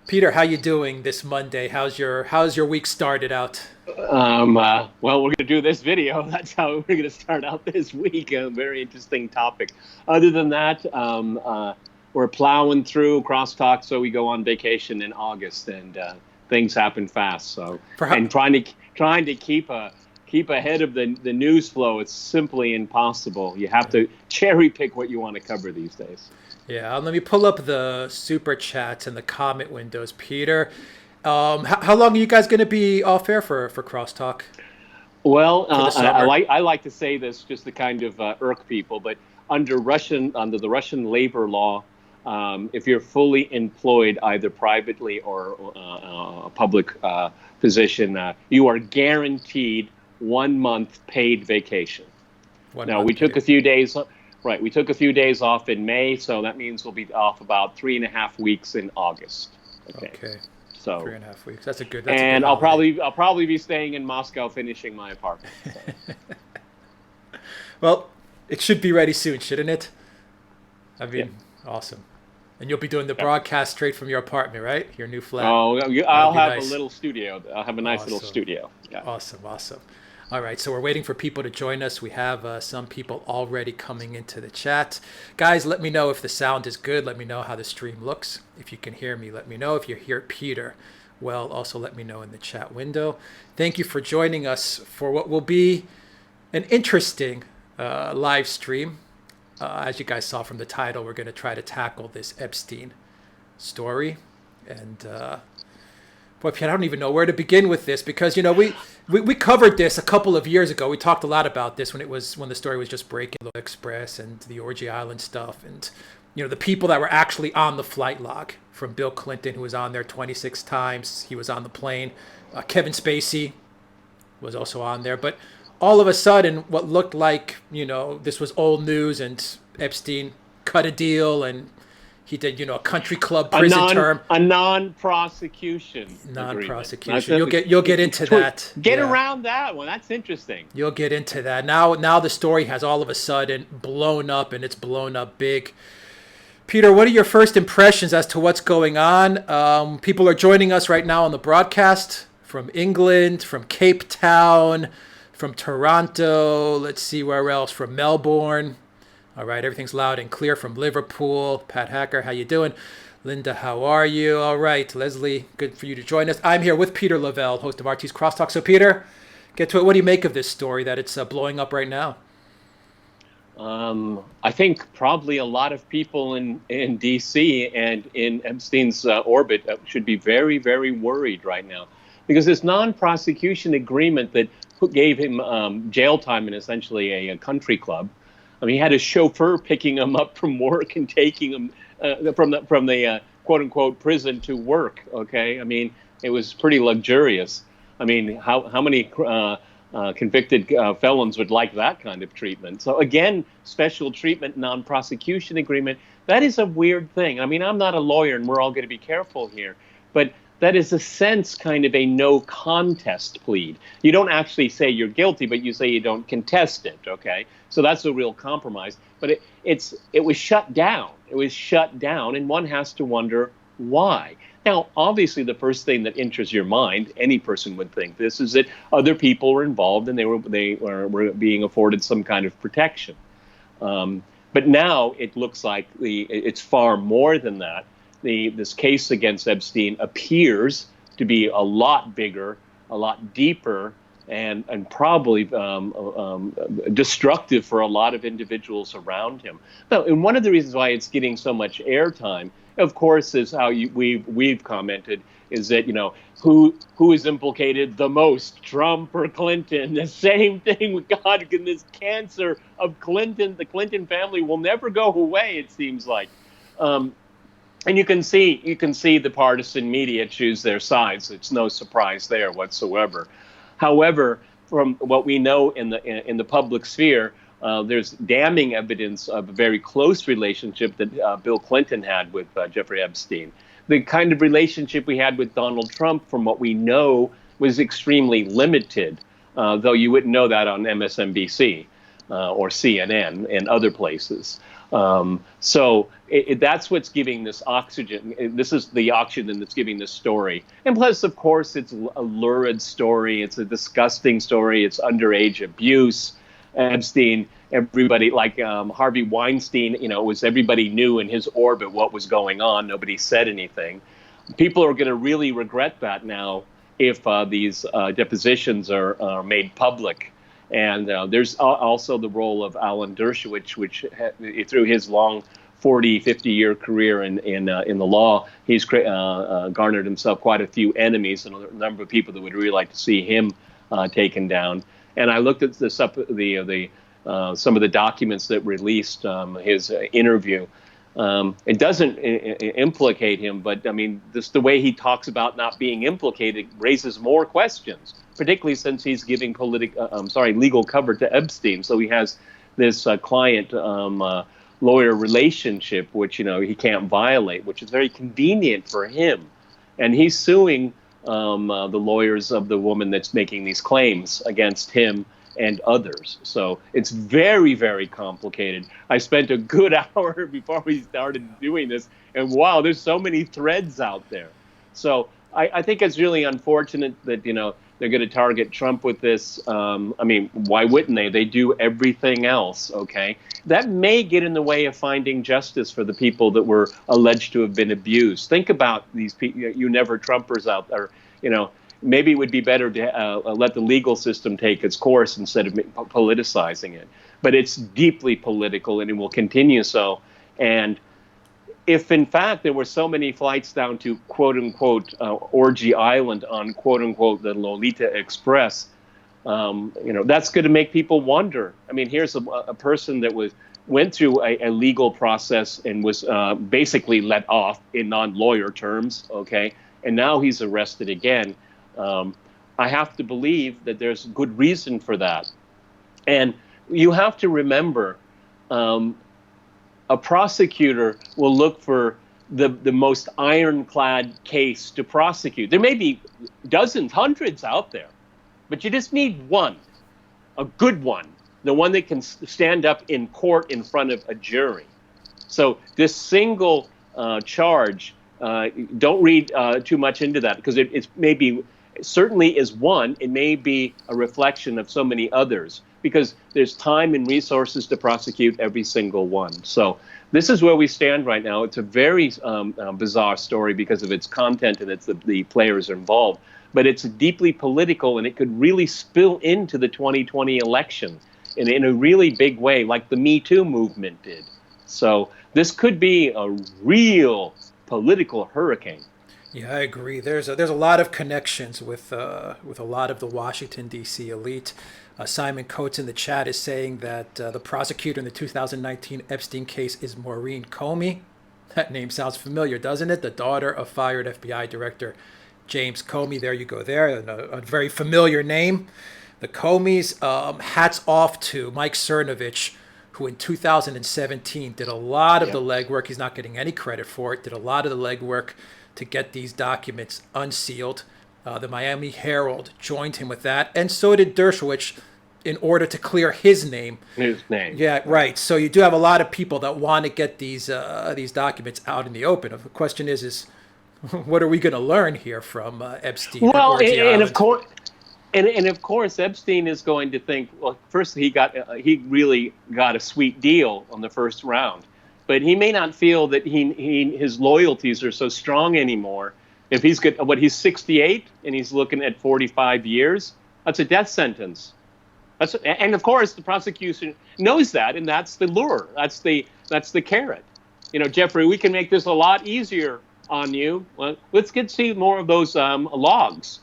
Peter, how you doing this Monday? How's your week started out? Well, we're going to do this video. That's how we're going to start out this week. A very interesting topic. Other than that, we're plowing through crosstalk, so we go on vacation in August, and things happen fast. So, For how, and trying to keep ahead of the news flow, it's simply impossible. You have to cherry pick what you want to cover these days. yeah, let me pull up the super chats and the comment windows, Peter. How long are you guys going to be off air for crosstalk Well, for the I summer? like to say this just to kind of irk people, but under the Russian labor law, if you're fully employed either privately or a public position, you are guaranteed 1 month paid vacation. One Now month we took paid. a few days, right? We took a few days off in May, so that means we'll be off about 3.5 weeks in August. Okay, Okay, so. 3.5 weeks. That's a good And holiday. I'll probably be staying in Moscow finishing my apartment. So. Well, it should be ready soon, shouldn't it? I Yeah. mean, awesome. And you'll be doing the Yeah. broadcast straight from your apartment, right? Your new flat. Oh, That'll I'll be have a nice. little studio. I'll have a nice little Awesome. studio. Yeah. Awesome, awesome. All right, so we're waiting for people to join us. We have some people already coming into the chat. Guys, let me know if the sound is good. Let me know how the stream looks. If you can hear me, let me know. If you hear Peter, well, also let me know in the chat window. Thank you for joining us for what will be an interesting live stream. As you guys saw from the title, we're going to try to tackle this Epstein story. And boy, Piet, I don't even know where to begin with this because we covered this a couple of years ago. We talked a lot about this when the story was just breaking, the Express and the Orgy Island stuff, and the people that were actually on the flight log, from Bill Clinton, who was on there 26 times. He was on the plane. Kevin Spacey was also on there, but all of a sudden, what looked like this was old news, and Epstein cut a deal, and he did a country club prison term. A non-prosecution agreement. Non-prosecution. You'll get into that. Get Yeah. around that one. That's interesting. You'll get into that. Now the story has all of a sudden blown up, and it's blown up big. Peter, what are your first impressions as to what's going on? People are joining us right now on the broadcast from England, from Cape Town, from Toronto. Let's see where else. From Melbourne. All right, everything's loud and clear from Liverpool. Pat Hacker, how you doing? Linda, how are you? All right, Leslie, good for you to join us. I'm here with Peter Lavelle, host of RT's Crosstalk. So, Peter, get to it. What do you make of this story that it's blowing up right now? I think probably a lot of people in D.C. and in Epstein's orbit should be very, very worried right now, because this non-prosecution agreement that gave him jail time in essentially a country club. I mean, he had a chauffeur picking him up from work and taking him from the quote unquote prison to work. Okay, I mean, it was pretty luxurious. I mean, how many convicted felons would like that kind of treatment? So again, special treatment, non-prosecution agreement. That is a weird thing. I mean, I'm not a lawyer, and we're all going to be careful here, but that is a sense kind of a no contest plead. You don't actually say you're guilty, but you say you don't contest it. Okay, so that's a real compromise. But it was shut down. It was shut down, and one has to wonder why. Now, obviously, the first thing that enters your mind, any person would think this, is that other people were involved and they were being afforded some kind of protection. But now it looks like it's far more than that. This case against Epstein appears to be a lot bigger, a lot deeper, and probably destructive for a lot of individuals around him. Now, and one of the reasons why it's getting so much airtime, of course, is how we've commented, is that who is implicated the most, Trump or Clinton? The same thing with God, and this cancer of Clinton. The Clinton family will never go away, it seems like. And you can see the partisan media choose their sides. It's no surprise there whatsoever. However, from what we know in the public sphere, there's damning evidence of a very close relationship that Bill Clinton had with Jeffrey Epstein. The kind of relationship we had with Donald Trump, from what we know, was extremely limited, though you wouldn't know that on MSNBC. or CNN and other places. So that's what's giving this oxygen. This is the oxygen that's giving this story. And plus, of course, it's a lurid story. It's a disgusting story. It's underage abuse. Epstein, everybody like Harvey Weinstein, it was everybody knew in his orbit what was going on. Nobody said anything. People are going to really regret that now if these depositions are made public. And there's also the role of Alan Dershowitz, which through his long 40, 50-year career in the law, he's garnered himself quite a few enemies and a number of people that would really like to see him taken down. And I looked at some of the documents that released his interview. It doesn't implicate him, but I mean, the way he talks about not being implicated raises more questions, particularly since he's giving legal cover to Epstein. So he has this client-lawyer relationship, which he can't violate, which is very convenient for him, and he's suing the lawyers of the woman that's making these claims against him and others. So it's very, very complicated. I spent a good hour before we started doing this, and wow, there's so many threads out there. So I think it's really unfortunate that, they're going to target Trump with this. I mean, why wouldn't they? They do everything else, okay? That may get in the way of finding justice for the people that were alleged to have been abused. Think about these people, you never Trumpers out there, maybe it would be better to let the legal system take its course instead of politicizing it. But it's deeply political, and it will continue so. And if, in fact, there were so many flights down to, quote-unquote, Orgy Island on, quote-unquote, the Lolita Express, that's going to make people wonder. I mean, here's a person that went through a legal process and was basically let off in non-lawyer terms, okay? And now he's arrested again. I have to believe that there's good reason for that. And you have to remember, a prosecutor will look for the most ironclad case to prosecute. There may be dozens, hundreds out there, but you just need one, a good one, the one that can stand up in court in front of a jury. So this single charge, don't read too much into that, because it certainly is one. It may be a reflection of so many others, because there's time and resources to prosecute every single one. So this is where we stand right now. It's a very bizarre story because of its content and the players involved. But it's deeply political, and it could really spill into the 2020 election in a really big way, like the Me Too movement did. So this could be a real political hurricane. Yeah, I agree. There's a lot of connections with a lot of the Washington, D.C. elite. Simon Coates in the chat is saying that the prosecutor in the 2019 Epstein case is Maureen Comey. That name sounds familiar, doesn't it? The daughter of fired FBI Director James Comey. There you go there. A very familiar name. The Comeys, hats off to Mike Cernovich, who in 2017 did a lot of the legwork. He's not getting any credit for it. Did a lot of the legwork to get these documents unsealed. The Miami Herald joined him with that, and so did Dershowitz, in order to clear his name. Yeah, right. So you do have a lot of people that want to get these documents out in the open. The question is what are we going to learn here from Epstein? Well, and of course, Epstein is going to think. Well, first he really got a sweet deal on the first round, but he may not feel that his loyalties are so strong anymore. If he's 68 and he's looking at 45 years, that's a death sentence. And of course, the prosecution knows that, and that's the lure. That's the carrot. Jeffrey, we can make this a lot easier on you. Well, let's see more of those logs.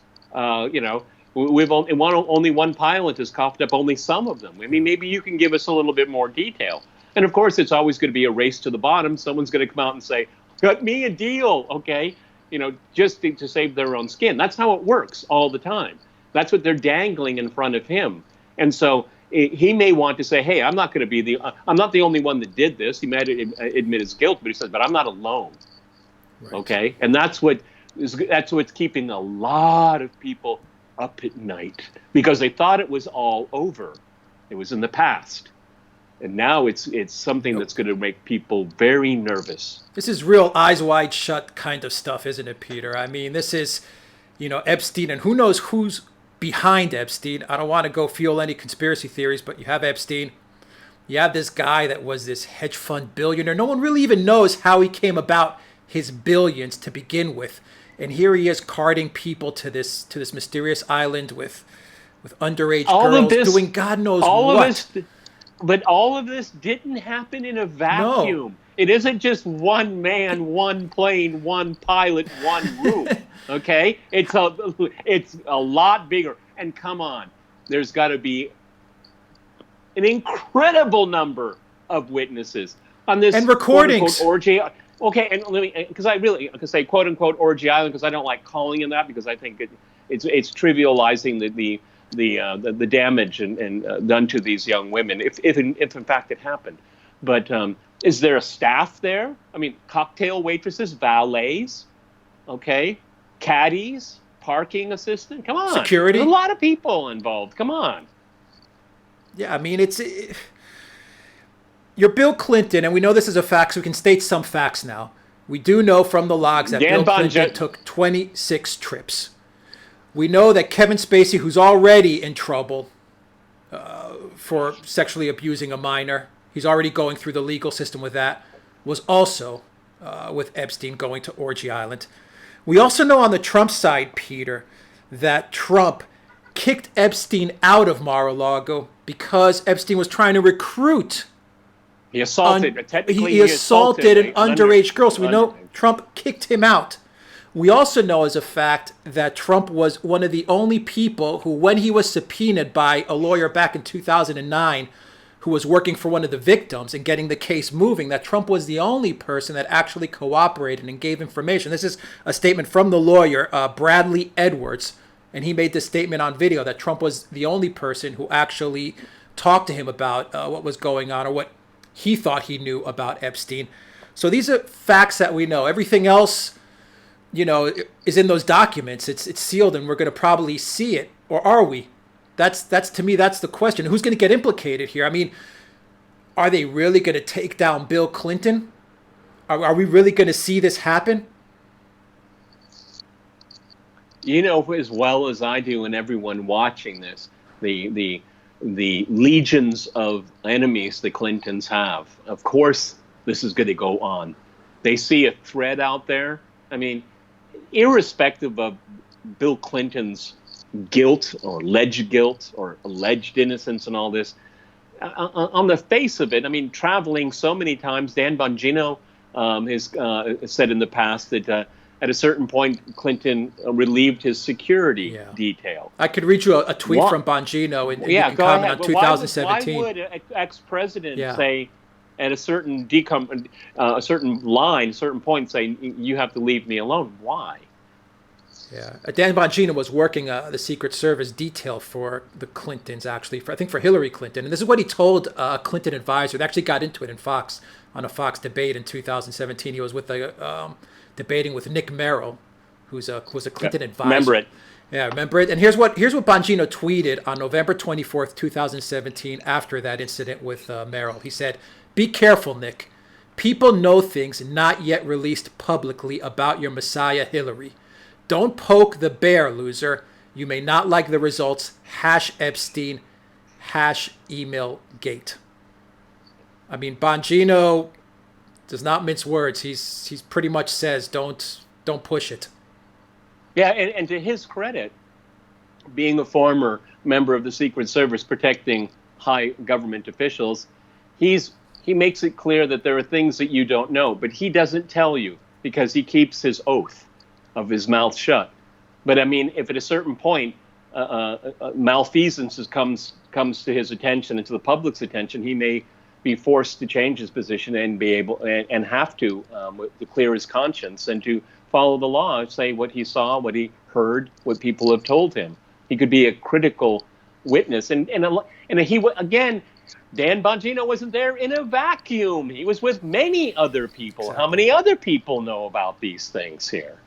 We've only one pilot has coughed up only some of them. I mean, maybe you can give us a little bit more detail. And of course, it's always going to be a race to the bottom. Someone's going to come out and say, "Cut me a deal, okay?" Just to save their own skin. That's how it works all the time. That's what they're dangling in front of him. And so he may want to say, "Hey, I'm not the only one that did this." He might admit his guilt, but he says, "But I'm not alone." Right. Okay, and that's what's keeping a lot of people up at night, because they thought it was all over. It was in the past. And now it's something that's going to make people very nervous. This is real eyes wide shut kind of stuff, isn't it, Peter? I mean, this is, Epstein, and who knows who's behind Epstein. I don't want to go fuel any conspiracy theories, but you have Epstein. You have this guy that was this hedge fund billionaire. No one really even knows how he came about his billions to begin with. And here he is carting people to this mysterious island with underage girls doing God knows what. But all of this didn't happen in a vacuum. No. It isn't just one man, one plane, one pilot, one room. Okay? It's a lot bigger. And come on, there's got to be an incredible number of witnesses on this and recordings. Orgy. Okay, and let me, because I really could say quote unquote orgy island, because I don't like calling it that, because I think it's trivializing the damage and done to these young women, if in fact it happened. But is there a staff there? I mean, cocktail waitresses, valets, okay, caddies, parking assistant. Come on, security. There's a lot of people involved. Come on. Yeah, I mean, you're Bill Clinton, and we know this is a fact, so we can state some facts now. We do know from the logs that Bill Clinton took 26 trips. We know that Kevin Spacey, who's already in trouble for sexually abusing a minor, he's already going through the legal system with that, was also with Epstein going to Orgy Island. We also know on the Trump side, Peter, that Trump kicked Epstein out of Mar-a-Lago because Epstein was trying to recruit. He assaulted. He assaulted an underage girl. So we know Trump kicked him out. We also know as a fact that Trump was one of the only people who, when he was subpoenaed by a lawyer back in 2009, who was working for one of the victims and getting the case moving, that Trump was the only person that actually cooperated and gave information. This is a statement from the lawyer, Bradley Edwards, and he made this statement on video that Trump was the only person who actually talked to him about what was going on or what he thought he knew about Epstein. So these are facts that we know. Everything else, is in those documents. It's sealed, and we're going to probably see it, or are we? That's to me, that's the question. Who's going to get implicated here? I mean, are they really going to take down Bill Clinton? Are we really going to see this happen? You know as well as I do, and everyone watching this, the legions of enemies the Clintons have. Of course, this is going to go on. They see a thread out there. I mean, irrespective of Bill Clinton's guilt or alleged innocence and all this, on the face of it, I mean, traveling so many times, Dan Bongino has said in the past that at a certain point, Clinton relieved his security detail. I could read you a tweet from Bongino and you can comment on 2017. Why would an ex-president say at a certain a certain point, say, you have to leave me alone? Why? Yeah, Dan Bongino was working the Secret Service detail for the Clintons, actually, I think for Hillary Clinton. And this is what he told a Clinton advisor. They actually got into it on a Fox debate in 2017. He was with debating with Nick Merrill, who's a Clinton advisor. Remember it. Yeah, remember it. And here's what Bongino tweeted on November 24th, 2017, after that incident with Merrill. He said, "Be careful, Nick. People know things not yet released publicly about your Messiah, Hillary. Don't poke the bear, loser. You may not like the results. #Epstein, #emailgate." I mean, Bongino does not mince words. He's pretty much says, don't push it. Yeah, and to his credit, being a former member of the Secret Service protecting high government officials, he makes it clear that there are things that you don't know, but he doesn't tell you because he keeps his oath of his mouth shut. But I mean, if at a certain point malfeasance comes to his attention and to the public's attention, he may be forced to change his position and be able and have to clear his conscience and to follow the law, say what he saw, what he heard, what people have told him. He could be a critical witness, and he again. Dan Bongino wasn't there in a vacuum. He was with many other people. Exactly. How many other people know about these things here?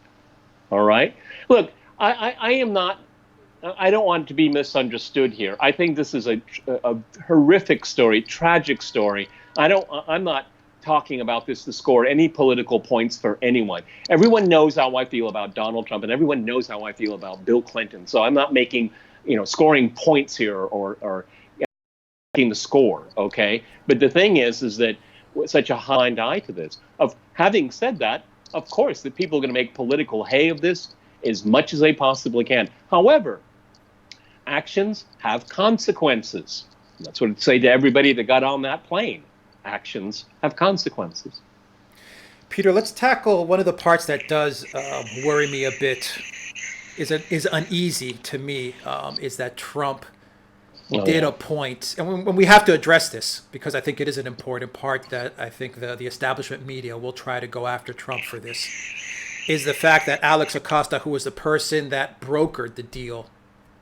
All right. Look, I am not I don't want to be misunderstood here. I think this is a horrific story, tragic story. I'm not talking about this to score any political points for anyone. Everyone knows how I feel about Donald Trump, and everyone knows how I feel about Bill Clinton. So I'm not making, scoring points here or making the score. Okay. But the thing is that such a blind eye to this. Of having said that, of course, that people are going to make political hay of this as much as they possibly can. However, actions have consequences. That's what I'd say to everybody that got on that plane. Actions have consequences. Peter, let's tackle one of the parts that does worry me a bit, is uneasy to me, is that Trump did appoint, and when we have to address this, because I think it is an important part that I think the establishment media will try to go after Trump for this, is the fact that Alex Acosta, who was the person that brokered the deal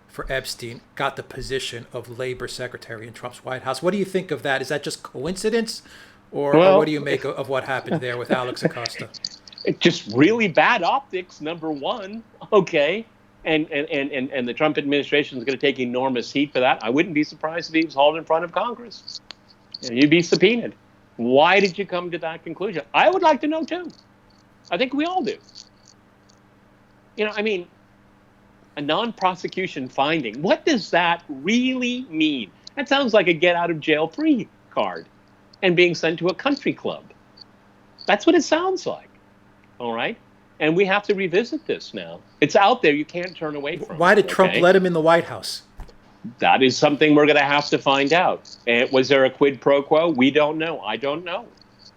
for Epstein, got the position of labor secretary in Trump's White House. What do you think of that? Is that just coincidence, or what do you make of what happened there with Alex Acosta? It's just really bad optics, number one. Okay. And the Trump administration is going to take enormous heat for that. I wouldn't be surprised if he was hauled in front of Congress. You'd be subpoenaed. Why did you come to that conclusion? I would like to know, too. I think we all do. A non-prosecution finding, what does that really mean? That sounds like a get-out-of-jail-free card and being sent to a country club. That's what it sounds like. All right? And we have to revisit this now. It's out there. You can't turn away from it. Why did Trump let him in the White House? That is something we're going to have to find out. And was there a quid pro quo? We don't know. I don't know.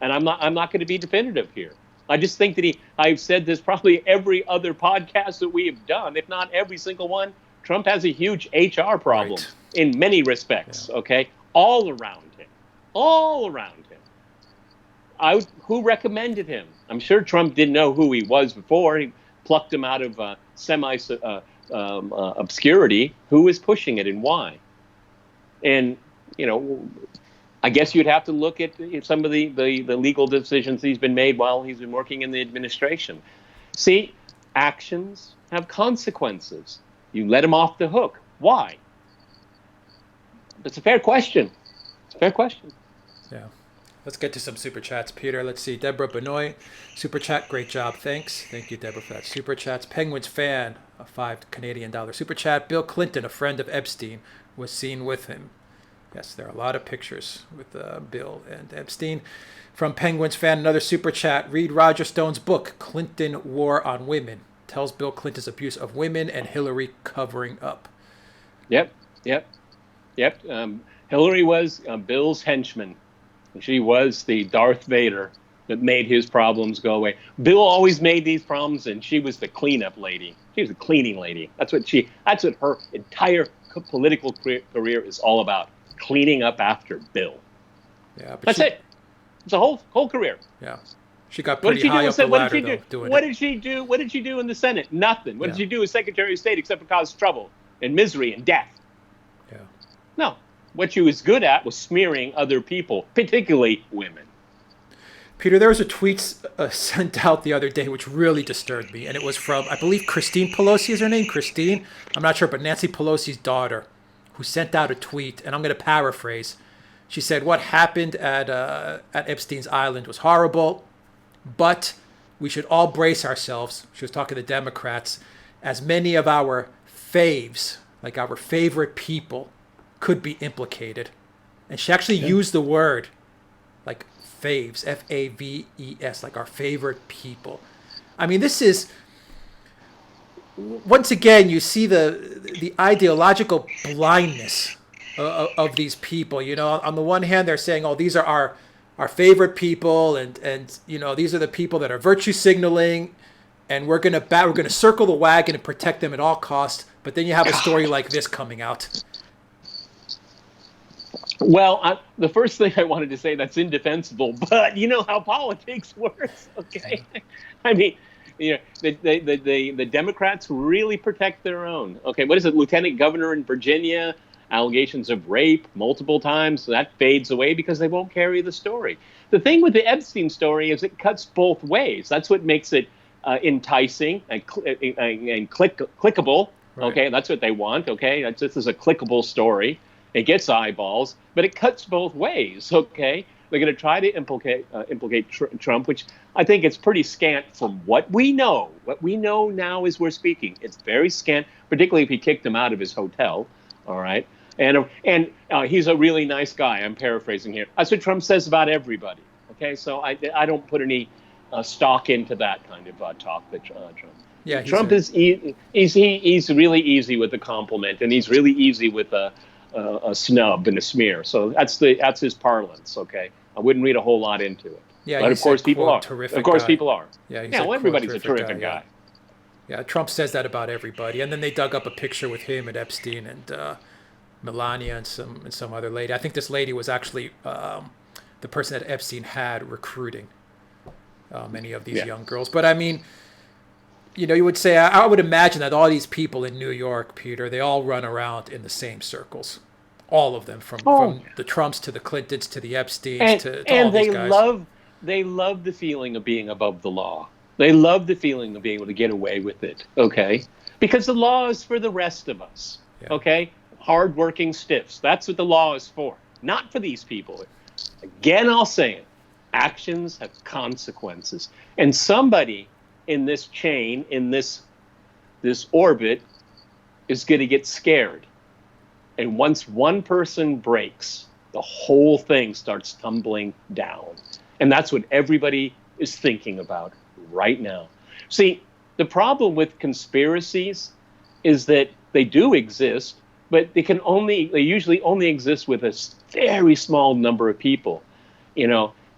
And I'm not going to be definitive here. I just think that I've said this probably every other podcast that we have done, if not every single one. Trump has a huge HR problem in many respects, okay? All around him. Who recommended him? I'm sure Trump didn't know who he was before. He plucked him out of obscurity. Who was pushing it and why? And, I guess you'd have to look at some of the legal decisions he's been made while he's been working in the administration. See, actions have consequences. You let him off the hook. Why? It's a fair question. Yeah. Let's get to some super chats, Peter. Let's see. Deborah Benoit, super chat. Great job. Thanks. Thank you, Deborah, for that super chats. Penguins fan, a $5 Canadian super chat. Bill Clinton, a friend of Epstein, was seen with him. Yes, there are a lot of pictures with Bill and Epstein. From Penguins fan, another super chat. Read Roger Stone's book, Clinton War on Women. Tells Bill Clinton's abuse of women and Hillary covering up. Yep. Hillary was Bill's henchman. She was the Darth Vader that made his problems go away. Bill always made these problems, and she was the cleanup lady. She was the cleaning lady. That's what her entire political career is all about. Cleaning up after Bill. Yeah, but that's it. It's a whole career. Yeah, she got pretty high up the ladder though, doing it. What did she do? What did she do in the Senate? Nothing. What did she do as Secretary of State except for cause trouble and misery and death? Yeah. No, what she was good at was smearing other people, particularly women. Peter, there was a tweet sent out the other day which really disturbed me, and it was from, I believe, Christine Pelosi is her name. Christine, I'm not sure, but Nancy Pelosi's daughter, who sent out a tweet, and I'm going to paraphrase. She said, what happened at Epstein's Island was horrible, but we should all brace ourselves, she was talking to Democrats, as many of our faves, like our favorite people, could be implicated. And she actually used the word, like faves, F-A-V-E-S, like our favorite people. I mean, this is... Once again, you see the ideological blindness of these people. On the one hand, they're saying, "Oh, these are our favorite people, and these are the people that are virtue signaling, and we're gonna circle the wagon and protect them at all costs." But then you have a story like this coming out. Well, the first thing I wanted to say, that's indefensible, but you know how politics works, okay? I mean. The Democrats really protect their own. Okay, what is it? Lieutenant governor in Virginia, allegations of rape multiple times. So that fades away because they won't carry the story. The thing with the Epstein story is it cuts both ways. That's what makes it enticing and clickable. Right. Okay, that's what they want. Okay, this is a clickable story. It gets eyeballs, but it cuts both ways. Okay, they're going to try to implicate Trump, which I think it's pretty scant from what we know. What we know now as we're speaking, it's very scant, particularly if he kicked him out of his hotel. All right, and he's a really nice guy. I'm paraphrasing here. That's what Trump says about everybody. Okay, so I don't put any stock into that kind of talk that Trump. Yeah, Trump is he's really easy with a compliment, and he's really easy with a snub and a smear. So that's his parlance. Okay, I wouldn't read a whole lot into it. Yeah, but of course people are. Terrific Of course guy. people are. Yeah, well, everybody's a terrific guy. Yeah, Trump says that about everybody, and then they dug up a picture with him and Epstein and Melania and some other lady. I think this lady was actually the person that Epstein had recruiting many of these young girls. But I mean, you would say, I would imagine that all these people in New York, Peter, they all run around in the same circles. All of them, from the Trumps to the Clintons to the Epsteins to all these guys. They love the feeling of being above the law. They love the feeling of being able to get away with it, okay? Because the law is for the rest of us, okay? Hardworking stiffs. That's what the law is for, not for these people. Again, I'll say it. Actions have consequences. And somebody in this chain, in this orbit, is going to get scared. And once one person breaks, the whole thing starts tumbling down. And that's what everybody is thinking about right now. See, the problem with conspiracies is that they do exist, but they usually only exist with a very small number of people.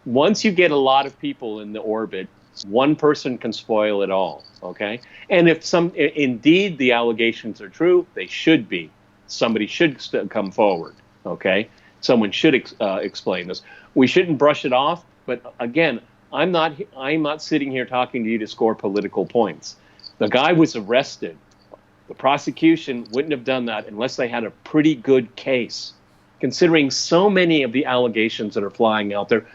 Once you get a lot of people in the orbit, one person can spoil it all, okay? And if indeed the allegations are true, they should be. Somebody should come forward, okay? Someone should explain this. We shouldn't brush it off, but again, I'm not sitting here talking to you to score political points. The guy was arrested. The prosecution wouldn't have done that unless they had a pretty good case, considering so many of the allegations that are flying out there,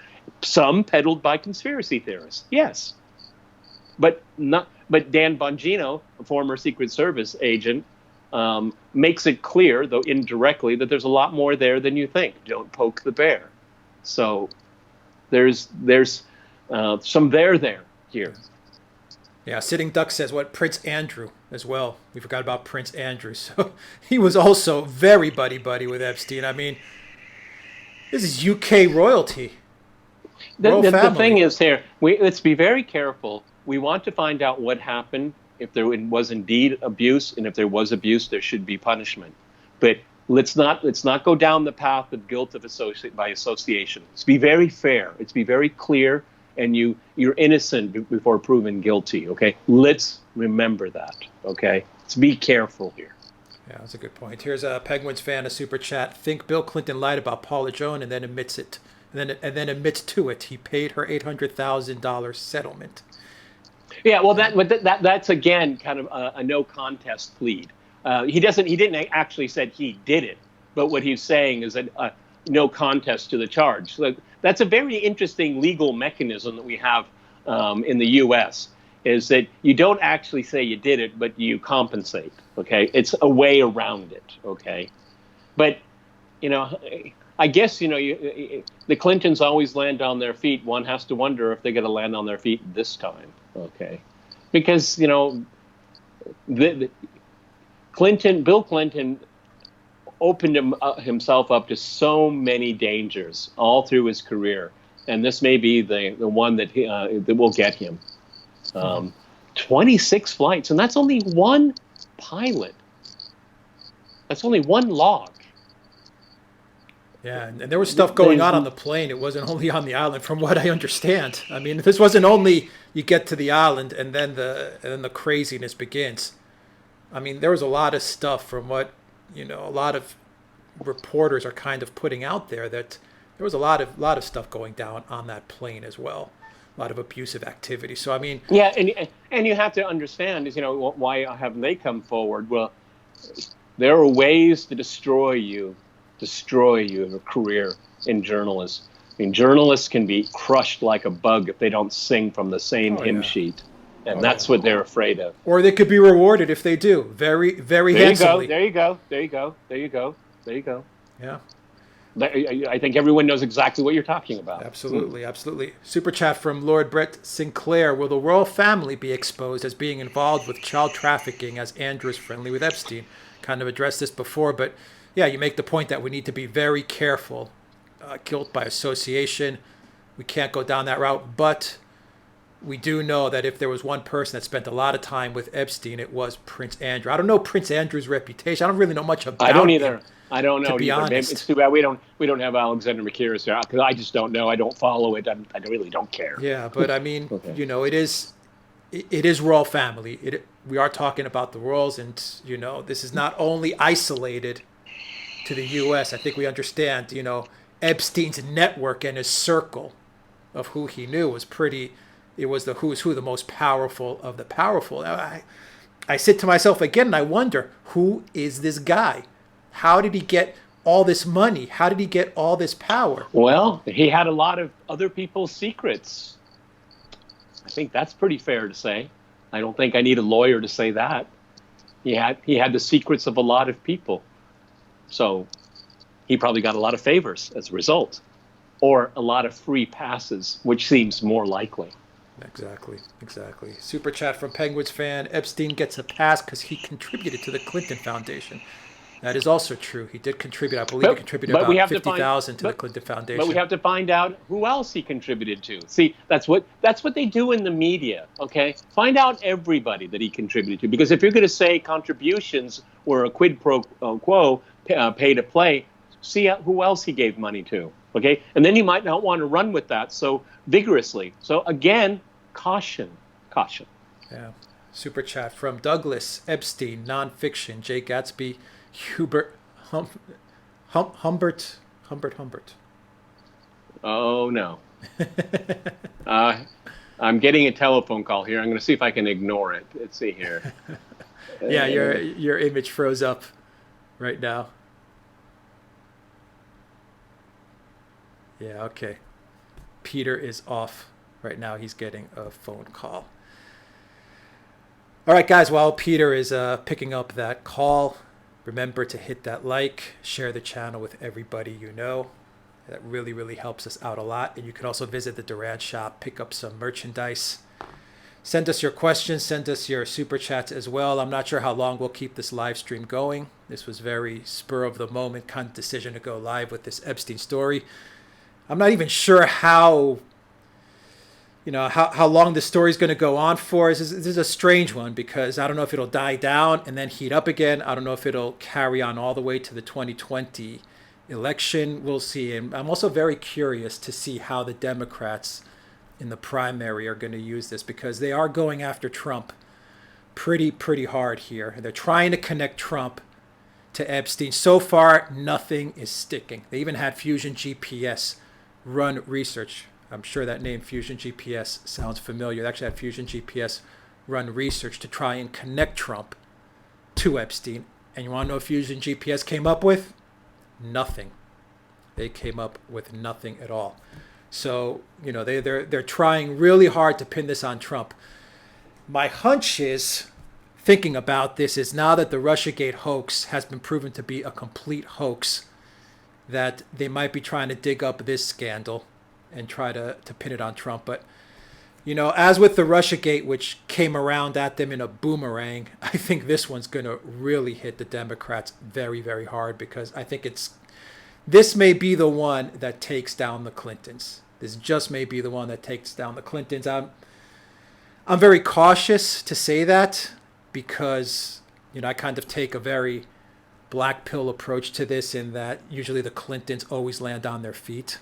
some peddled by conspiracy theorists, yes. But Dan Bongino, a former Secret Service agent, makes it clear, though indirectly, that there's a lot more there than you think. Don't poke the bear. So there's some there here. Yeah, Sitting Duck says Prince Andrew as well. We forgot about Prince Andrew. So he was also very buddy with Epstein. I mean, this is UK royalty. The thing is here, let's be very careful. We want to find out what happened, if there was indeed abuse, and if there was abuse, there should be punishment. But let's not go down the path of guilt by association. Let's be very fair. Let's be very clear, and you're innocent before proven guilty. Okay, let's remember that. Okay, let's be careful here. Yeah, that's a good point. Here's a Penguins fan, a super chat. Think Bill Clinton lied about Paula Joan and then admits it. And then admits to it. He paid her $800,000 settlement. Yeah, well, that's again kind of a no contest plead. He didn't actually said he did it, but what he's saying is that no contest to the charge. So that's a very interesting legal mechanism that we have in the U.S. is that you don't actually say you did it, but you compensate. Okay, it's a way around it. Okay, but I guess the Clintons always land on their feet. One has to wonder if they're going to land on their feet this time. Okay, because Bill Clinton opened himself up to so many dangers all through his career, and this may be the one that will get him. 26 flights, and that's only one pilot. That's only one log. Yeah, and there was stuff going on the plane. It wasn't only on the island, from what I understand. I mean, this wasn't only you get to the island and then the craziness begins. I mean, there was a lot of stuff from what a lot of reporters are kind of putting out there, that there was a lot of stuff going down on that plane as well. A lot of abusive activity. So I mean, yeah, and you have to understand is why haven't they come forward? Well, there are ways to destroy your career in journalists. I mean, journalists can be crushed like a bug if they don't sing from the same hymn sheet. And that's what they're afraid of. Or they could be rewarded if they do. Very, very handsomely. There you go. There you go. There you go. There you go. Yeah. I think everyone knows exactly what you're talking about. Absolutely, absolutely. Super chat from Lord Brett Sinclair. Will the royal family be exposed as being involved with child trafficking as Andrew is friendly with Epstein? Kind of addressed this before, but yeah, you make the point that we need to be very careful. Guilt by association. We can't go down that route, but we do know that if there was one person that spent a lot of time with Epstein, it was Prince Andrew. I don't know Prince Andrew's reputation. I don't really know much about him. I don't either. I don't know. To be honest. It's too bad we don't have Alexander McKeeris here, because I just don't know. I don't follow it. I really don't care. Yeah, but I mean, it is royal family. We are talking about the royals, and this is not only isolated to the U.S. I think we understand. Epstein's network and his circle of who he knew was pretty. It was the who's who, the most powerful of the powerful. I sit to myself again and I wonder, who is this guy? How did he get all this money? How did he get all this power? Well, he had a lot of other people's secrets. I think that's pretty fair to say. I don't think I need a lawyer to say that. He had the secrets of a lot of people. So he probably got a lot of favors as a result, or a lot of free passes, which seems more likely. Exactly. Super chat from Penguins fan. Epstein gets a pass because he contributed to the Clinton Foundation. That is also true. He did contribute. I believe he contributed about $50,000 to the Clinton Foundation. But we have to find out who else he contributed to. See, that's what they do in the media. Okay, find out everybody that he contributed to. Because if you're going to say contributions were a quid pro quo, pay to play, see who else he gave money to. Okay, and then you might not want to run with that so vigorously. So again, caution. Yeah. Super chat from Douglas Epstein, nonfiction. Jay Gatsby, Hubert Humbert. Oh no. I'm getting a telephone call here. I'm going to see if I can ignore it. Let's see here. Yeah, your image froze up right now. Yeah, okay. Peter is off right now. He's getting a phone call. All right, guys, while Peter is picking up that call, remember to hit that like, share the channel with everybody you know. That really, really helps us out a lot. And you can also visit the Duran shop, pick up some merchandise. Send us your questions. Send us your super chats as well. I'm not sure how long we'll keep this live stream going. This was very spur of the moment kind of decision to go live with this Epstein story. I'm not even sure how long this story is going to go on for. This is a strange one because I don't know if it'll die down and then heat up again. I don't know if it'll carry on all the way to the 2020 election. We'll see. And I'm also very curious to see how the Democrats in the primary are going to use this, because they are going after Trump pretty hard here. They're trying to connect Trump to Epstein. So far, nothing is sticking. They even had Fusion GPS run research. I'm sure that name Fusion GPS sounds familiar. They actually had Fusion GPS run research to try and connect Trump to Epstein. And you want to know what Fusion GPS came up with? Nothing. They came up with nothing at all. So, they're trying really hard to pin this on Trump. My hunch is, thinking about this, is now that the Russiagate hoax has been proven to be a complete hoax, that they might be trying to dig up this scandal and try to pin it on Trump. But, as with the Russiagate, which came around at them in a boomerang, I think this one's going to really hit the Democrats very, very hard, because I think this may be the one that takes down the Clintons. This just may be the one that takes down the Clintons. I'm very cautious to say that, because, I kind of take a very black pill approach to this, in that usually the Clintons always land on their feet,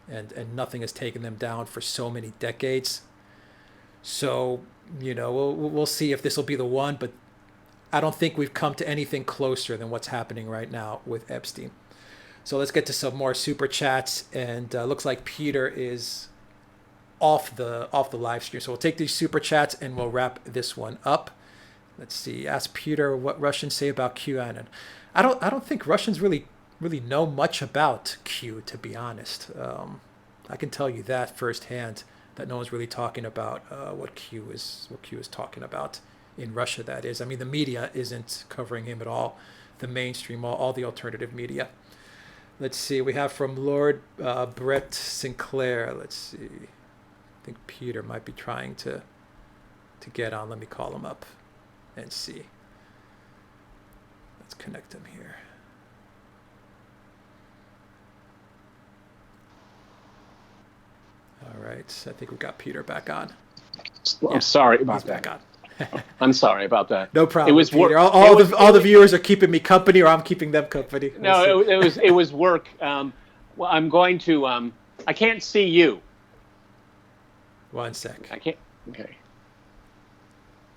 and nothing has taken them down for so many decades. So, we'll see if this will be the one, but I don't think we've come to anything closer than what's happening right now with Epstein. So let's get to some more super chats, and looks like Peter is off the live stream. So we'll take these super chats and we'll wrap this one up. Let's see. Ask Peter what Russians say about QAnon. I don't think Russians really know much about Q, to be honest. I can tell you that firsthand. that no one's really talking about what Q is talking about in Russia. That is, I mean, the media isn't covering him at all. The mainstream, all the alternative media. Let's see. We have from Lord Brett Sinclair. Let's see. I think Peter might be trying to get on. Let me call him up and see. Let's connect him here. All right. I think we got Peter back on. I'm sorry about that. Back on. I'm sorry about that. No problem. It was Peter. All the viewers are keeping me company, or I'm keeping them company. It was work. Well, I'm going to. I can't see you. 1 sec. I can't. Okay.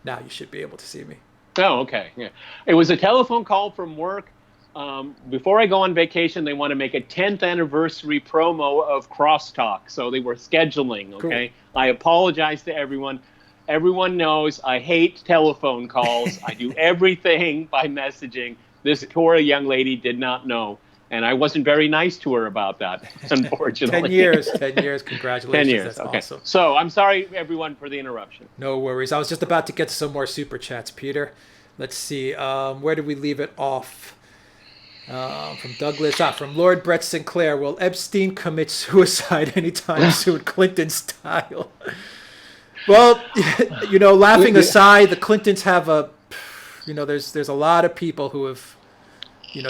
Now you should be able to see me. Oh, okay. Yeah. It was a telephone call from work. Before I go on vacation, they want to make a 10th anniversary promo of Crosstalk, so they were scheduling. Okay. Cool. I apologize to everyone. Everyone knows I hate telephone calls. I do everything by messaging. This poor young lady did not know. And I wasn't very nice to her about that, unfortunately. 10 years. Congratulations. 10 years. That's okay. Awesome. So I'm sorry, everyone, for the interruption. No worries. I was just about to get to some more super chats, Peter. Let's see. Where did we leave it off? From Douglas. From Lord Brett Sinclair. Will Epstein commit suicide anytime soon, Clinton style? Well, laughing aside, the Clintons have there's a lot of people who have,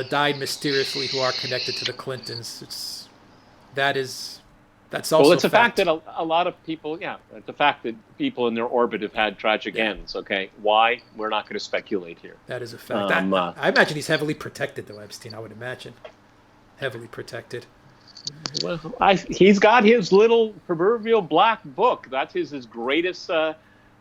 died mysteriously who are connected to the Clintons. That's also it's a fact that a lot of people, it's a fact that people in their orbit have had tragic ends. Okay, why? We're not going to speculate here. That is a fact. I imagine he's heavily protected, though, Epstein. I would imagine heavily protected. Well, he's got his little proverbial black book. That's his greatest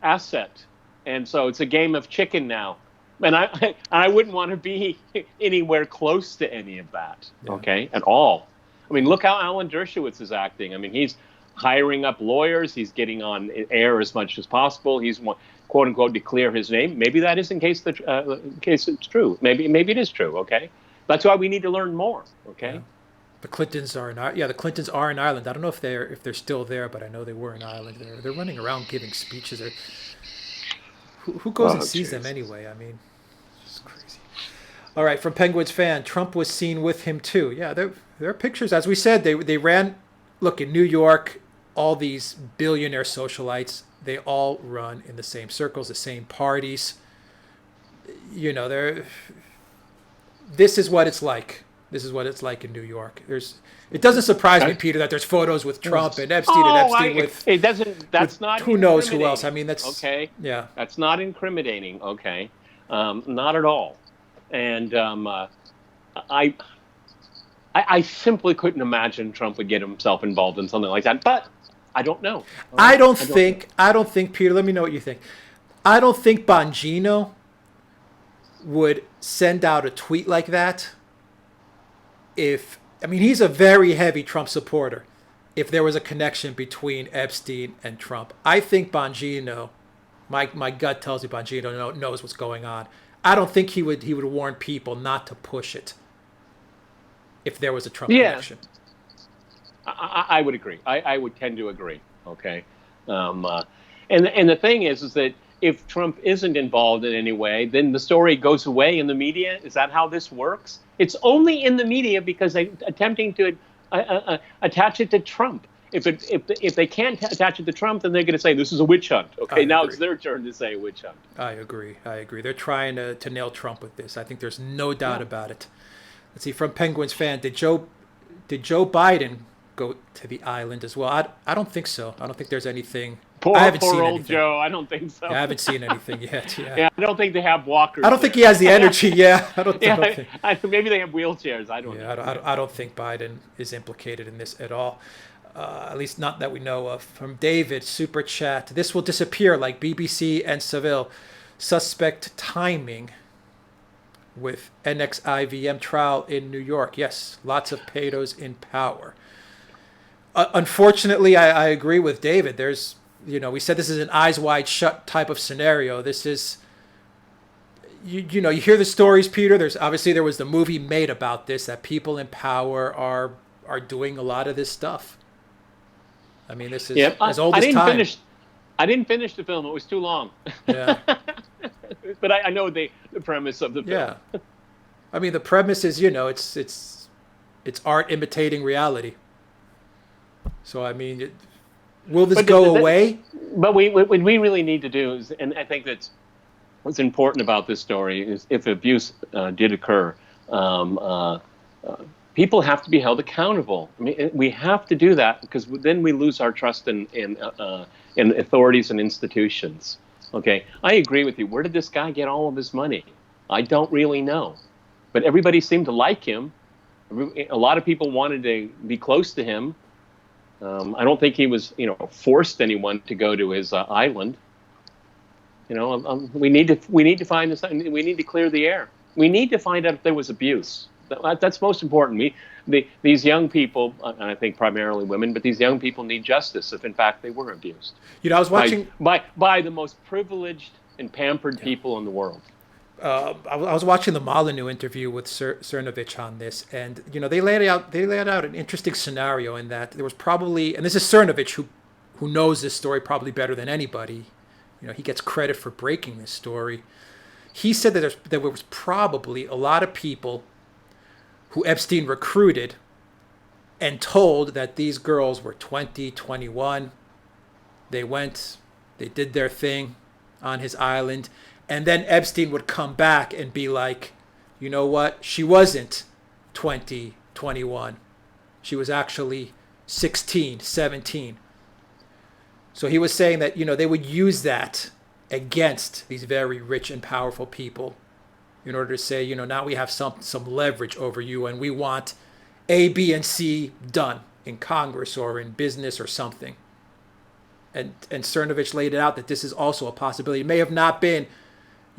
asset, and so it's a game of chicken now. And I wouldn't want to be anywhere close to any of that. Okay, at all. I mean, look how Alan Dershowitz is acting. I mean, he's hiring up lawyers. He's getting on air as much as possible. He's quote unquote to clear his name. Maybe that is in case it's true. Maybe it is true. Okay, that's why we need to learn more. Okay. Yeah. The Clintons are in the Clintons are in Ireland. I don't know if they're still there, but I know they were in Ireland. They're running around giving speeches. Who goes and sees them anyway? I mean, it's crazy. All right, from Penguins fan, Trump was seen with him too. Yeah, there are pictures. As we said, they ran. Look, in New York, all these billionaire socialites, they all run in the same circles, the same parties. This is what it's like. This is what it's like in New York. It doesn't surprise me, Peter, that there's photos with Trump and Epstein with. It doesn't. That's not. Who knows who else? I mean, that's okay. Yeah. That's not incriminating. Okay, not at all. And I simply couldn't imagine Trump would get himself involved in something like that. But I don't know. I don't think, Peter. Let me know what you think. I don't think Bongino would send out a tweet like that. He's a very heavy Trump supporter. If there was a connection between Epstein and Trump, I think Bongino, my gut tells me Bongino knows what's going on. I don't think he would warn people not to push it if there was a Trump connection. I would agree. I would tend to agree. Okay, and the thing is that if Trump isn't involved in any way, then the story goes away in the media. Is that how this works? It's only in the media because they're attempting to attach it to Trump. If they can't attach it to Trump, then they're going to say this is a witch hunt. Okay, now it's their turn to say witch hunt. I agree. They're trying to nail Trump with this. I think there's no doubt about it. Let's see, from Penguins fan, did Joe Biden go to the island as well? I don't think so. I don't think there's anything. Poor seen old anything. Joe. I don't think so. I haven't seen anything yet. Yeah. Yeah, I don't think they have walkers. I don't think he has the energy. Yeah, I don't think. Maybe they have wheelchairs. I don't know. I don't think Biden is implicated in this at all. At least not that we know of. From David, super chat. This will disappear like BBC and Seville. Suspect timing with NXIVM trial in New York. Yes, lots of pedos in power. Unfortunately, I agree with David. There's, we said this is an eyes wide shut type of scenario. This is, you hear the stories, Peter. There was the movie made about this, that people in power are doing a lot of this stuff. I mean, this is Yeah, as old I as didn't time. finish. I didn't finish the film. It was too long. Yeah. But I know the premise of the film. Yeah. I mean, the premise is, it's art imitating reality. So I mean, will this But go away? but what we really need to do is, and I think that's what's important about this story is, if abuse did occur, um, uh, uh, people have to be held accountable. I mean, we have to do that, because then we lose our trust in authorities and institutions. Okay, I agree with you. Where did this guy get all of his money? I don't really know, but everybody seemed to like him. A lot of people wanted to be close to him. I don't think he was, forced anyone to go to his island. We need to find this. We need to clear the air. We need to find out if there was abuse. That's most important. These young people, and I think primarily women, but these young people need justice if, in fact, they were abused I was watching. by the most privileged and pampered Yeah. people in the world. I was watching the Molyneux interview with Cernovich on this, and they laid out an interesting scenario in that there was probably, and this is Cernovich who knows this story probably better than anybody. He gets credit for breaking this story. He said that there was probably a lot of people who Epstein recruited and told that these girls were 20, 21. They went, they did their thing on his island, and then Epstein would come back and be like, you know what? She wasn't 20, 21. She was actually 16, 17. So he was saying that, they would use that against these very rich and powerful people in order to say, now we have some leverage over you, and we want A, B, and C done in Congress or in business or something. And Cernovich laid it out that this is also a possibility. It may have not been,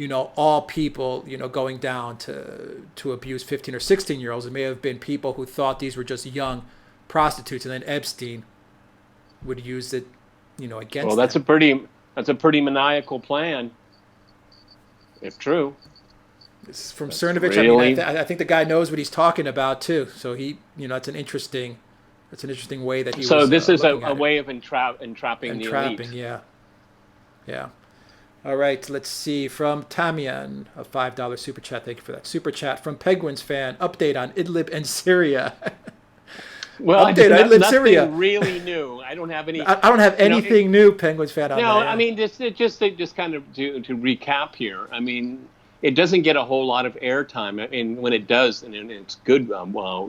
all people, going down to abuse 15 or 16-year-olds. It may have been people who thought these were just young prostitutes, and then Epstein would use it, against Well, them. that's a pretty maniacal plan, if true. This is from That's Cernovich. really... I think the guy knows what he's talking about too. So he, it's an interesting way that he So was. this is looking a at way of entrapping the elite. Yeah. All right, let's see. From Tamian, a $5 super chat. Thank you for that super chat. From Penguins fan, update on Idlib and Syria. Well, Update on Idlib, nothing Syria. really new. I don't have any. I don't have anything new, Penguins fan. On No, that. I mean, just kind of to recap here. I mean, it doesn't get a whole lot of airtime. I mean, when it does, and it's good,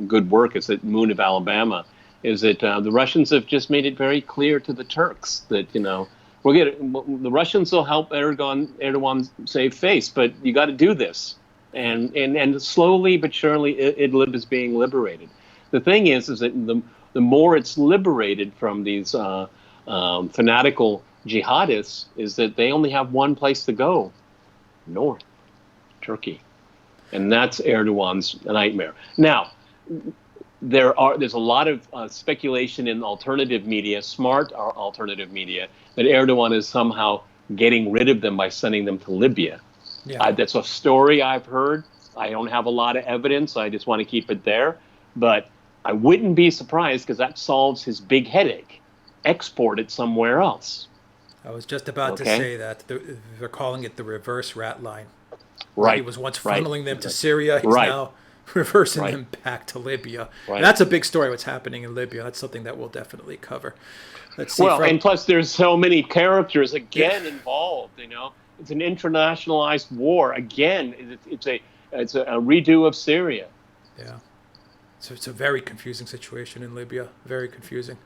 good work. It's at Moon of Alabama. Is that the Russians have just made it very clear to the Turks that the Russians will help Erdogan save face, but you got to do this, and slowly but surely Idlib is being liberated. The thing is that the more it's liberated from these fanatical jihadists, is that they only have one place to go: north, Turkey, and that's Erdogan's nightmare. Now, there's a lot of speculation in alternative media, smart alternative media, that Erdogan is somehow getting rid of them by sending them to Libya. Yeah. That's a story I've heard. I don't have a lot of evidence. I just want to keep it there, but I wouldn't be surprised, because that solves his big headache. Export it somewhere else. I was just about to say that they're calling it the reverse rat line. Right. He was once funneling them to Syria. He's now reversing them back to Libya. Right. And that's a big story, what's happening in Libya. That's something that we'll definitely cover. Let's see. Well, and plus there's so many characters involved. It's an internationalized war. Again, it's a redo of Syria. Yeah. So it's a very confusing situation in Libya. Very confusing.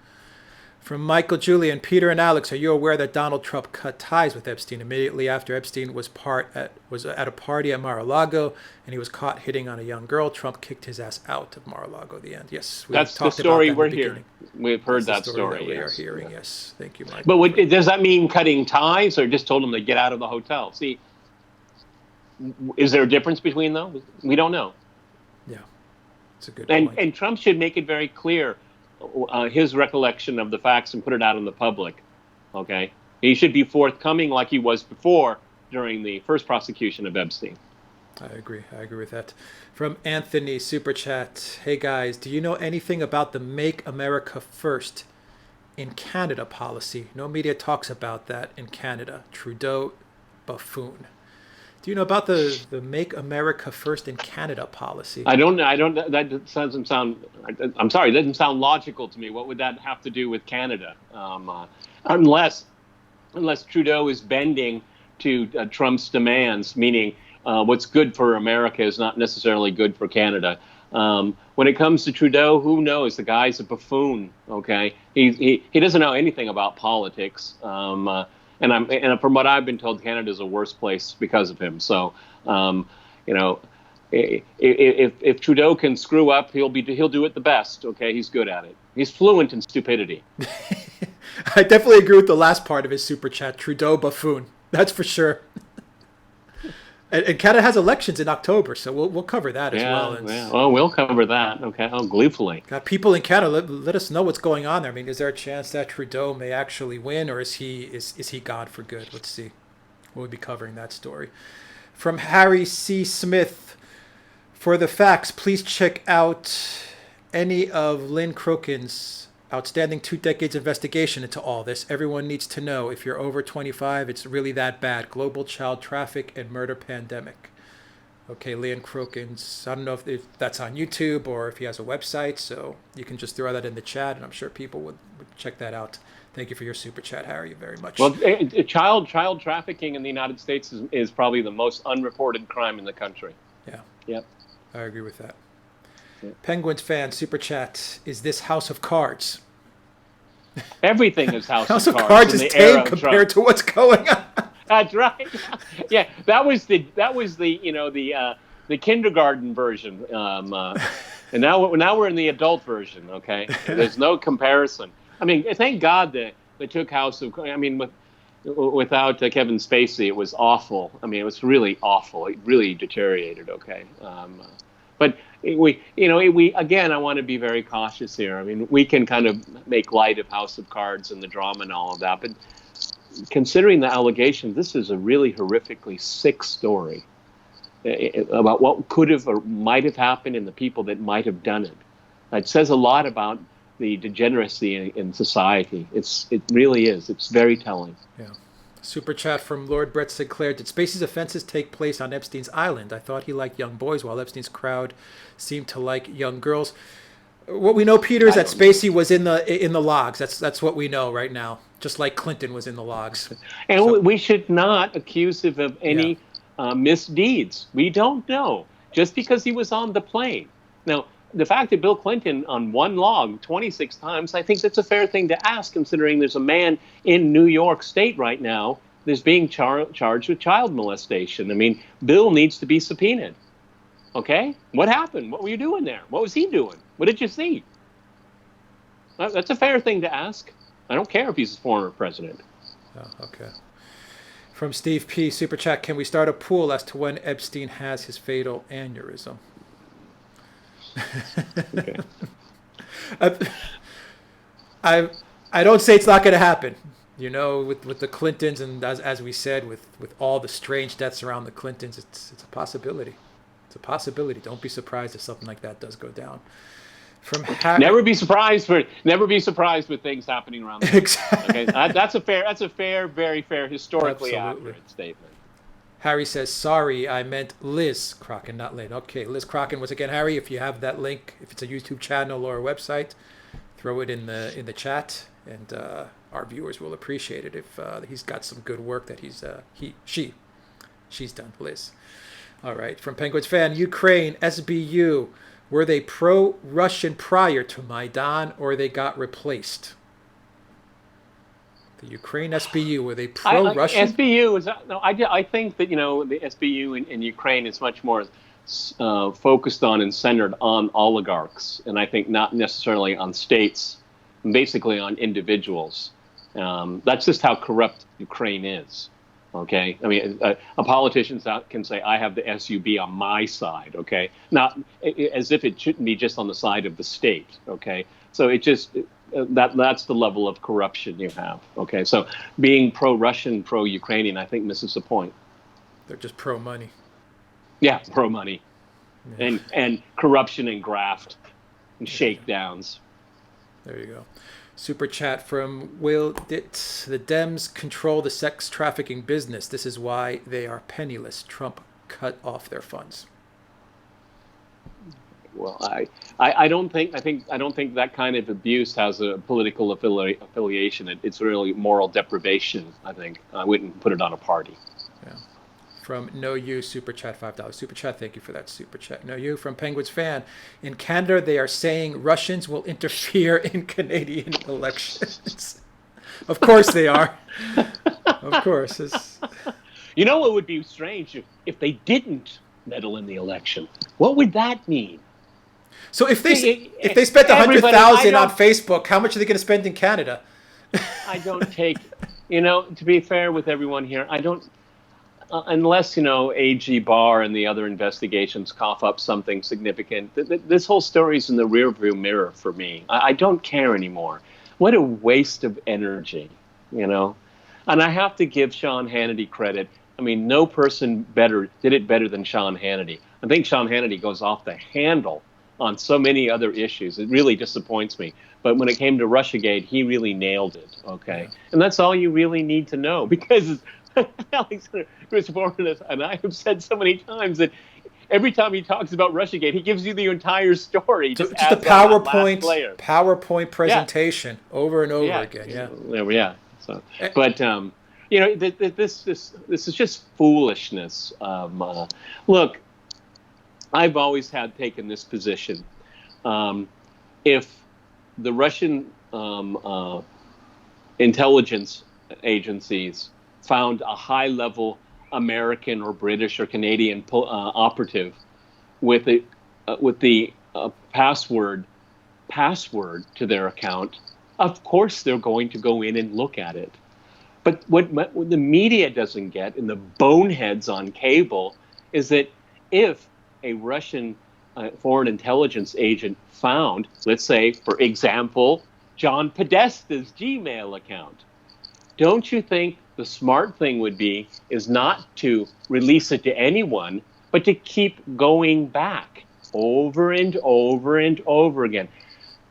From Michael Julian, Peter and Alex, are you aware that Donald Trump cut ties with Epstein immediately after Epstein was at a party at Mar-a-Lago and he was caught hitting on a young girl? Trump kicked his ass out of Mar-a-Lago at the end. Yes, that's the story we're hearing. We've heard that story. We are hearing. Yes, thank you, Mike. But does that mean cutting ties, or just told him to get out of the hotel? See, is there a difference between those? We don't know. Yeah, it's a good point. And Trump should make it very clear his recollection of the facts and put it out in the public. Okay, he should be forthcoming like he was before during the first prosecution of Epstein. I agree with that. From Anthony, Super Chat. Hey guys, do you know anything about the Make America First in Canada policy. No media talks about that in Canada. Trudeau buffoon. Do you know about the Make America First in Canada policy? I don't. That doesn't sound. I'm sorry. It doesn't sound logical to me. What would that have to do with Canada? Unless Trudeau is bending to Trump's demands, meaning what's good for America is not necessarily good for Canada. When it comes to Trudeau, who knows? The guy's a buffoon. Okay, he doesn't know anything about politics. And from what I've been told, Canada is a worse place because of him. So, you know, if Trudeau can screw up, he'll do it the best. Okay, he's good at it. He's fluent in stupidity. I definitely agree with the last part of his super chat. Trudeau buffoon, that's for sure. And Canada has elections in October, so we'll cover that as well. Yeah. Oh, we'll cover that. Okay. Oh, gleefully. Got people in Canada. Let us know what's going on there. I mean, is there a chance that Trudeau may actually win, or is he gone for good? Let's see. We'll be covering that story. From Harry C. Smith, for the facts, please check out any of Lynn Crokin's outstanding 2 decades investigation into all this. Everyone needs to know, if you're over 25, it's really that bad. Global child traffic and murder pandemic. Okay, Leon Crokin's, I don't know if that's on YouTube or if he has a website, so you can just throw that in the chat, and I'm sure people would check that out. Thank you for your super chat, Harry, very much. Well, child trafficking in the United States is probably the most unreported crime in the country. Yeah. Yep. I agree with that. Penguins fan, super chat, is this House of Cards? Everything is House of Cards. Cards is tame compared to what's going on. That's right. Yeah, that was the the kindergarten version, and now we're in the adult version. Okay, there's no comparison. I mean, thank God that they took House of. I mean, without Kevin Spacey, it was awful. I mean, it was really awful. It really deteriorated. Okay, but we again, I want to be very cautious here. I mean, we can kind of make light of House of Cards and the drama and all of that, but considering the allegations, this is a really horrifically sick story about what could have or might have happened and the people that might have done it. It says a lot about the degeneracy in society. It really is. It's very telling. Yeah. Super chat from Lord Brett Sinclair. Did Spacey's offenses take place on Epstein's island? I thought he liked young boys, while Epstein's crowd seemed to like young girls. What we know, Peter, is that Spacey was in the logs. That's what we know right now. Just like Clinton was in the logs. And so, we should not accuse him of any misdeeds. We don't know. Just because he was on the plane. Now, the fact that Bill Clinton on one log 26 times, I think that's a fair thing to ask, considering there's a man in New York State right now that's being charged with child molestation. I mean, Bill needs to be subpoenaed. Okay? What happened? What were you doing there? What was he doing? What did you see? That's a fair thing to ask. I don't care if he's a former president. Oh, okay. From Steve P. Super Chat, can we start a pool as to when Epstein has his fatal aneurysm? Okay. I don't say it's not going to happen. You know, with the Clintons, and as we said, with all the strange deaths around the Clintons, it's a possibility. It's a possibility. Don't be surprised if something like that does go down. From never be surprised with things happening around the world. Exactly. Okay? That's a fair, very fair, historically accurate statement. Harry says, sorry, I meant Liz Crokin, not Lynn. Okay, Liz Crokin, once again, Harry, if you have that link, if it's a YouTube channel or a website, throw it in the chat, and our viewers will appreciate it if he's got some good work that she's done, Liz. All right, from Penguins fan, Ukraine, SBU, were they pro-Russian prior to Maidan, or they got replaced? The Ukraine SBU, were they pro-Russian? SBU is no. I think that the SBU in Ukraine is much more focused on and centered on oligarchs, and I think not necessarily on states, basically on individuals. That's just how corrupt Ukraine is. Okay, I mean, a politician can say, "I have the SUB on my side." Okay, not as if it shouldn't be just on the side of the state. Okay, so it just. That's the level of corruption you have. Okay, so being pro-Russian, pro-Ukrainian, I think misses the point. They're just pro-money. Yeah, pro-money, and corruption and graft and shakedowns. There you go. Super chat from Will Dit. The Dems control the sex trafficking business. This is why they are penniless. Trump cut off their funds. Well, I don't think that kind of abuse has a political affiliation. It's really moral deprivation. I think I wouldn't put it on a party. Yeah. From No You, super chat $5. Super chat, thank you for that super chat. No You from Penguins fan. In Canada, they are saying Russians will interfere in Canadian elections. Of course they are. Of course. You know what would be strange if they didn't meddle in the election? What would that mean? So if they spent $100,000 on Facebook, how much are they going to spend in Canada? I don't take, to be fair with everyone here, I don't. Unless, AG Barr and the other investigations cough up something significant, this whole story's in the rearview mirror for me. I don't care anymore. What a waste of energy, And I have to give Sean Hannity credit. I mean, no person did it better than Sean Hannity. I think Sean Hannity goes off the handle on so many other issues. It really disappoints me. But when it came to Russiagate, he really nailed it, okay? Yeah. And that's all you really need to know, because Alexander Chris, and I have said so many times that every time he talks about Russiagate, he gives you the entire story. Just a PowerPoint presentation over and over again. Yeah. So, but this is just foolishness. Look, I've always taken this position. If the Russian intelligence agencies found a high-level American or British or Canadian operative with the password to their account, of course they're going to go in and look at it. But what the media doesn't get, and the boneheads on cable, is that if a Russian foreign intelligence agent found, let's say, for example, John Podesta's Gmail account, don't you think the smart thing would be is not to release it to anyone, but to keep going back over and over and over again?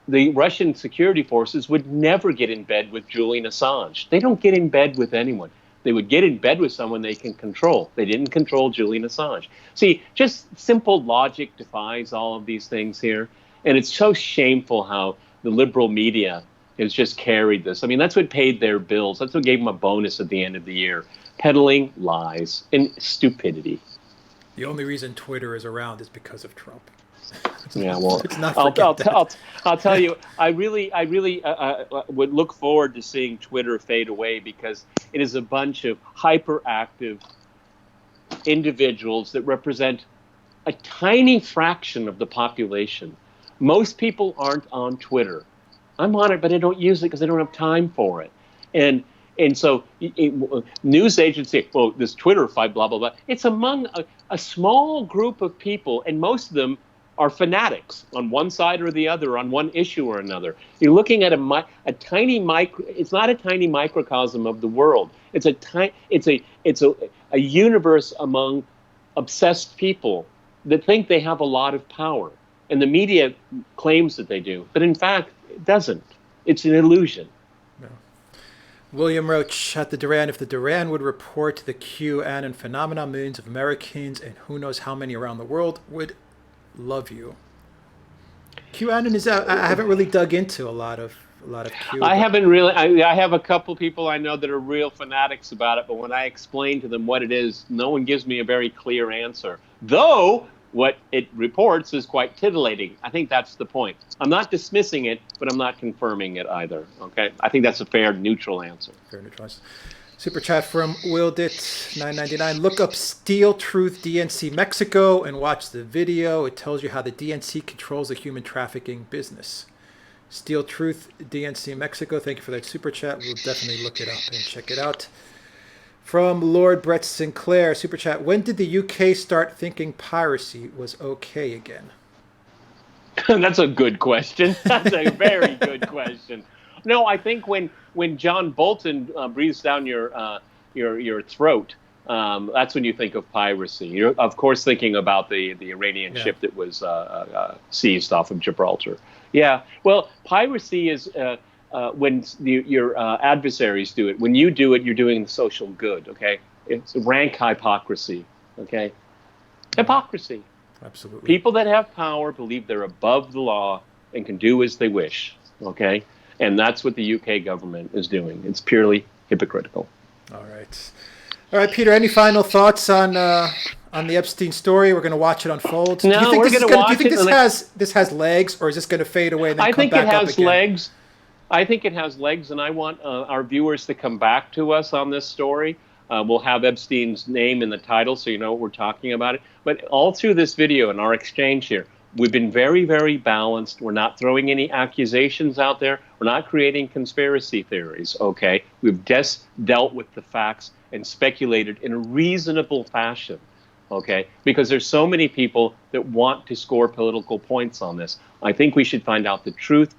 The Russian security forces would never get in bed with Julian Assange. They don't get in bed with anyone. They would get in bed with someone they can control. They didn't control Julian Assange. See, just simple logic defies all of these things here. And it's so shameful how the liberal media has just carried this. I mean, that's what paid their bills. That's what gave them a bonus at the end of the year. Peddling lies and stupidity. The only reason Twitter is around is because of Trump. Yeah, well, I'll tell you, I really would look forward to seeing Twitter fade away, because it is a bunch of hyperactive individuals that represent a tiny fraction of the population. Most people aren't on Twitter. I'm on it, but I don't use it because I don't have time for it. And so news agency, well, this Twitter fight, blah, blah, blah. It's among a small group of people, and most of them are fanatics on one side or the other, on one issue or another. You're looking at a tiny micro. It's not a tiny microcosm of the world. It's a universe among obsessed people that think they have a lot of power, and the media claims that they do, but in fact, it doesn't. It's an illusion. No. William Roach at the Duran. If the Duran would report the QAnon phenomenon, millions of Americans and who knows how many around the world would love you. QAnon is out. I haven't really dug into a lot of Q. I haven't really. I have a couple people I know that are real fanatics about it, but when I explain to them what it is, no one gives me a very clear answer. Though what it reports is quite titillating. I think that's the point. I'm not dismissing it, but I'm not confirming it either. Okay, I think that's a fair, neutral answer. Fair, neutral answer. Super chat from Wildit 999. Look up Steel Truth DNC Mexico and watch the video. It tells you how the DNC controls the human trafficking business. Steel Truth DNC Mexico. Thank you for that super chat. We'll definitely look it up and check it out. From Lord Brett Sinclair, super chat. When did the UK start thinking piracy was okay again? That's a good question. That's a very good question. No, I think when John Bolton breathes down your throat, that's when you think of piracy. You're, of course, thinking about the Iranian ship that was seized off of Gibraltar. Yeah, well, piracy is when your adversaries do it. When you do it, you're doing the social good. Okay, it's rank hypocrisy. Okay, hypocrisy. Absolutely. People that have power believe they're above the law and can do as they wish. Okay, and that's what the UK government is doing. It's purely hypocritical. All right, Peter. Any final thoughts on the Epstein story? We're going to watch it unfold. No, we're going to watch it. Do you think this has legs, or is this going to fade away and then come back up again? I think it has legs. I think it has legs, and I want our viewers to come back to us on this story. We'll have Epstein's name in the title, so you know what we're talking about it. But all through this video and our exchange here, we've been very, very balanced. We're not throwing any accusations out there. We're not creating conspiracy theories, okay? We've just dealt with the facts and speculated in a reasonable fashion, okay? Because there's so many people that want to score political points on this. I think we should find out the truth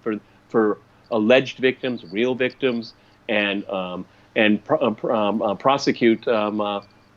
for alleged victims, real victims, and prosecute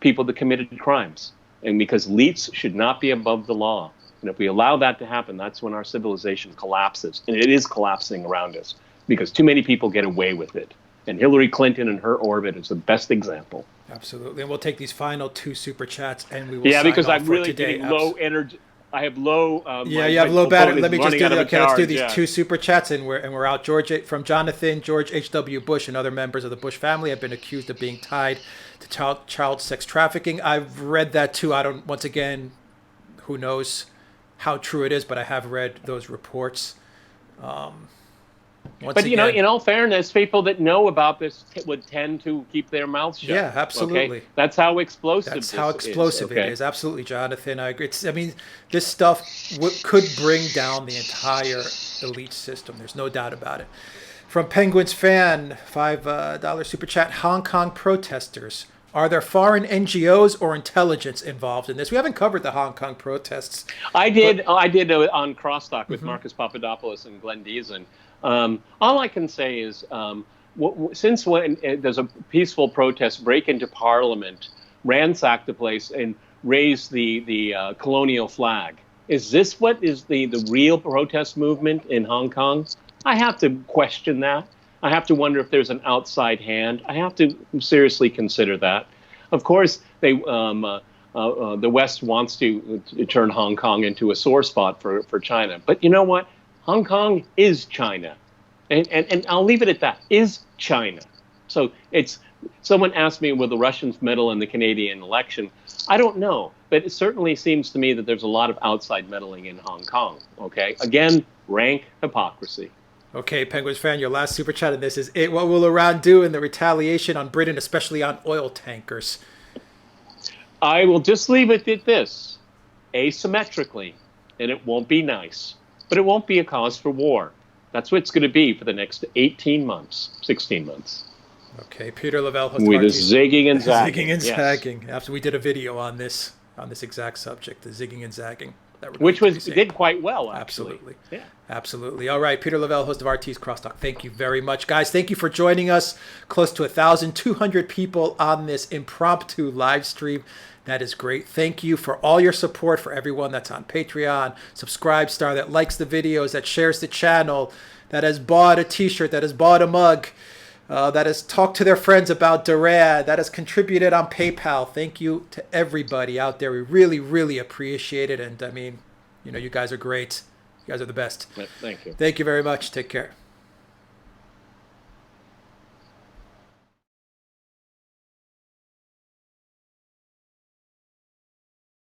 people that committed crimes. And because elites should not be above the law. And if we allow that to happen, that's when our civilization collapses. And it is collapsing around us because too many people get away with it. And Hillary Clinton and her orbit is the best example. Absolutely. And we'll take these final 2 super chats and we will sign because I'm really getting low energy. I have low. You have low battery. Let me just do let's do these 2 super chats, and we're out. From Jonathan, George H.W. Bush and other members of the Bush family have been accused of being tied to child sex trafficking. I've read that too. Once again, who knows how true it is, but I have read those reports. But you know, in all fairness, people that know about this would tend to keep their mouths shut. Yeah, absolutely. Okay? That's how explosive. It is. Absolutely, Jonathan. I agree. This stuff could bring down the entire elite system. There's no doubt about it. From Penguins fan, $5 super chat. Hong Kong protesters. Are there foreign NGOs or intelligence involved in this? We haven't covered the Hong Kong protests. I did on Crosstalk with Marcus Papadopoulos and Glenn Deason. All I can say is, since when there's a peaceful protest, break into Parliament, ransack the place, and raise the colonial flag, is this what is the real protest movement in Hong Kong? I have to question that. I have to wonder if there's an outside hand. I have to seriously consider that. Of course, the West wants to turn Hong Kong into a sore spot for China. But you know what? Hong Kong is China. And I'll leave it at that, is China. So someone asked me, will the Russians meddle in the Canadian election? I don't know. But it certainly seems to me that there's a lot of outside meddling in Hong Kong. Okay? Again, rank hypocrisy. Okay, Penguins fan, your last super chat, and this is it. What will Iran do in the retaliation on Britain, especially on oil tankers? I will just leave it at this. Asymmetrically, and it won't be nice, but it won't be a cause for war. That's what it's going to be for the next 18 months, 16 months. Okay, Peter Lavelle. With the zigging and zagging. Zigging and zagging. After we did a video on this exact subject, the zigging and zagging. Which did quite well, actually. Absolutely. Yeah. Absolutely. All right. Peter Lavelle, host of RT's Crosstalk. Thank you very much. Guys, thank you for joining us. Close to 1,200 people on this impromptu live stream. That is great. Thank you for all your support, for everyone that's on Patreon, Subscribe Star, that likes the videos, that shares the channel, that has bought a t-shirt, that has bought a mug, that has talked to their friends about Duran, that has contributed on PayPal. Thank you to everybody out there. We really, really appreciate it. And I mean, you guys are great. You guys are the best. Thank you. Thank you very much. Take care.